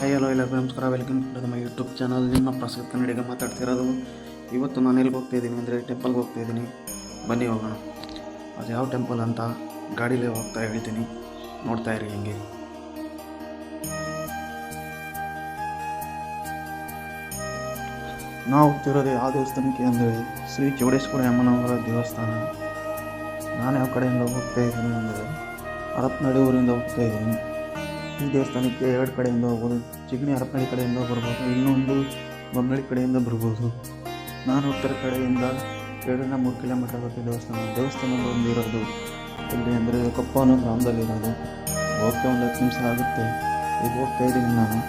Hi hello ಎಲ್ಲರಿಗೂ ನಮಸ್ಕಾರ. Welcome to ನಮ್ಮ ಯೂಟ್ಯೂಬ್ ಚಾನಲ್. ನಿಮ್ಮ ಪ್ರಸಾದ್ ಕನ್ನಡಿಗ ಮಾತಾಡ್ತಿರೋದು. ಇವತ್ತು ನಾನು ಎಲ್ಲಿಗೆ ಹೋಗ್ತಾಯಿದ್ದೀನಿ ಅಂದರೆ ಟೆಂಪಲ್ಗೆ ಹೋಗ್ತಾಯಿದ್ದೀನಿ. ಬನ್ನಿ ಹೋಗೋಣ. ಅದು ಯಾವ ಟೆಂಪಲ್ ಅಂತ ಗಾಡೀಲೇ ಹೋಗ್ತಾ ಹೇಳ್ತೀನಿ, ನೋಡ್ತಾ ಇರಿ ಹಿಂಗೆ. ನಾವು ಹೋಗ್ತಿರೋದು ಯಾವ ದೇವಸ್ಥಾನಕ್ಕೆ ಅಂದರೆ ಶ್ರೀ ಚೌಡೇಶ್ವರಿ ಅಮ್ಮನವರ ದೇವಸ್ಥಾನ. ನಾನು ಯಾವ ಕಡೆಯಿಂದ ಹೋಗ್ತಾಯಿದ್ದೀನಿ ಅಂದರೆ ಹರಪನಹಳ್ಳಿ ಊರಿಂದ ಹೋಗ್ತಾಯಿದ್ದೀನಿ. ಈ ದೇವಸ್ಥಾನಕ್ಕೆ ಎರಡು ಕಡೆಯಿಂದ ಹೋಗ್ಬೋದು. ಚಿಗಣಿ ಹರಪನಹಳ್ಳಿ ಕಡೆಯಿಂದ ಬರ್ಬೋದು, ಇನ್ನೊಂದು ಬೊಮ್ಮನಹಳ್ಳಿ ಕಡೆಯಿಂದ ಬರ್ಬೋದು. ನಾನು ಉತ್ತರ ಕಡೆಯಿಂದ 2-3 ಕಿಲೋಮೀಟರ್ ಆಗುತ್ತೆ ದೇವಸ್ಥಾನ ಬಂದಿರೋದು ಇಲ್ಲಿ ಅಂದರೆ ಕೊಪ್ಪ ಅನ್ನೋ ಗ್ರಾಮದಲ್ಲಿರೋದು. ಹೋಗ್ತಾ ಒಂದು 10 ನಿಮಿಷ ಆಗುತ್ತೆ. ಈಗ ಹೋಗ್ತಾಯಿದ್ದೀನಿ ನಾನು.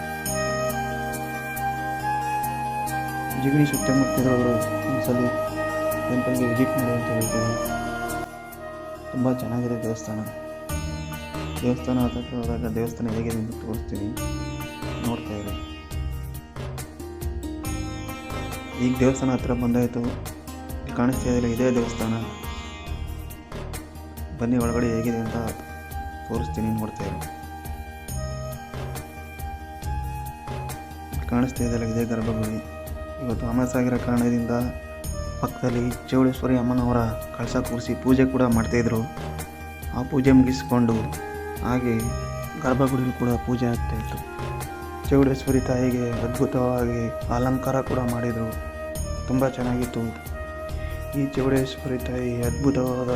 ಜಿಗಣಿ ಸುತ್ತಮುತ್ತಿರೋರು ಒಂದ್ಸಲಿ ಟೆಂಪಲ್ಗೆ ವಿಸಿಟ್ ಮಾಡಿ ಅಂತ ಹೇಳ್ತೀನಿ. ತುಂಬ ಚೆನ್ನಾಗಿದೆ ದೇವಸ್ಥಾನ ಹತ್ರಕ್ಕೆ ಹೋದಾಗ ದೇವಸ್ಥಾನ ಹೇಗಿದೆ ಅಂತ ತೋರಿಸ್ತೀನಿ, ನೋಡ್ತಾ ಇರಿ. ಈಗ ದೇವಸ್ಥಾನ ಹತ್ರ ಬಂದಾಯಿತು. ಕಾಣಿಸ್ತಾ ಇದೆಯಲ್ಲ, ಇದೇ ದೇವಸ್ಥಾನ. ಬನ್ನಿ ಒಳಗಡೆ ಹೇಗಿದೆ ಅಂತ ತೋರಿಸ್ತೀನಿ, ನೋಡ್ತಾ ಇರಿ. ಕಾಣಿಸ್ತಾ ಇದೆಯಲ್ಲ, ಇದೇ ಗರ್ಭಗುಡಿ. ಇವತ್ತು ಅಮಾವಾಸ್ಯೆ ಆಗಿರೋ ಕಾರಣದಿಂದ ಪಕ್ಕದಲ್ಲಿ ಚೌಡೇಶ್ವರಿ ಅಮ್ಮನವರ ಕಳಶ ಕೂರಿಸಿ ಪೂಜೆ ಕೂಡ ಮಾಡ್ತಾಯಿದ್ರು. ಆ ಪೂಜೆ ಮುಗಿಸ್ಕೊಂಡು ಹಾಗೆ ಗರ್ಭಗುಡಿಯಲ್ಲಿ ಕೂಡ ಪೂಜೆ ಆಗ್ತಾಯಿತ್ತು. ಚೌಡೇಶ್ವರಿ ತಾಯಿಗೆ ಅದ್ಭುತವಾಗಿ ಅಲಂಕಾರ ಕೂಡ ಮಾಡಿದರು. ತುಂಬ ಚೆನ್ನಾಗಿತ್ತು. ಈ ಚೌಡೇಶ್ವರಿ ತಾಯಿ ಅದ್ಭುತವಾದ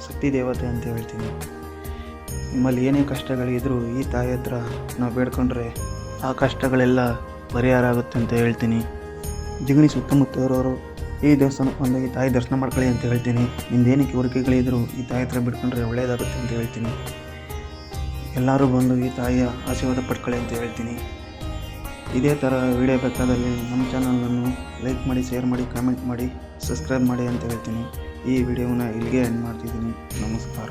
ಶಕ್ತಿ ದೇವತೆ ಅಂತ ಹೇಳ್ತೀನಿ. ನಿಮ್ಮಲ್ಲಿ ಏನೇ ಕಷ್ಟಗಳಿದ್ರೂ ಈ ತಾಯಿ ಹತ್ರ ನಾವು ಬೇಡ್ಕೊಂಡ್ರೆ ಆ ಕಷ್ಟಗಳೆಲ್ಲ ಪರಿಹಾರ ಆಗುತ್ತೆ ಅಂತ ಹೇಳ್ತೀನಿ. ಜಿಗಣಿ ಸುತ್ತಮುತ್ತ ಇರೋರು ಈ ದೇವಸ್ಥಾನಕ್ಕೆ ಬಂದಾಗ ಈ ತಾಯಿ ದರ್ಶನ ಮಾಡ್ಕೊಳ್ಳಿ ಅಂತ ಹೇಳ್ತೀನಿ. ನಿಮ್ದೇನೇ ಕೋರಿಕೆಗಳಿದ್ರೂ ಈ ತಾಯಿ ಹತ್ರ ಬಿಡ್ಕೊಂಡ್ರೆ ಒಳ್ಳೆಯದಾಗುತ್ತೆ ಅಂತ ಹೇಳ್ತೀನಿ. ಎಲ್ಲರೂ ಬಂದು ಈ ತಾಯಿಯ ಆಶೀರ್ವಾದ ಪಡ್ಕೊಳ್ಳಿ ಅಂತ ಹೇಳ್ತೀನಿ. ಇದೇ ಥರ ವಿಡಿಯೋ ಬೇಕಾದಲ್ಲಿ ನಮ್ಮ ಚಾನಲನ್ನು ಲೈಕ್ ಮಾಡಿ, ಶೇರ್ ಮಾಡಿ, ಕಾಮೆಂಟ್ ಮಾಡಿ, ಸಬ್ಸ್ಕ್ರೈಬ್ ಮಾಡಿ ಅಂತ ಹೇಳ್ತೀನಿ. ಈ ವಿಡಿಯೋನ ಇಲ್ಲಿಗೆ ಎಂಡ್ ಮಾಡ್ತಿದ್ದೀನಿ. ನಮಸ್ಕಾರ.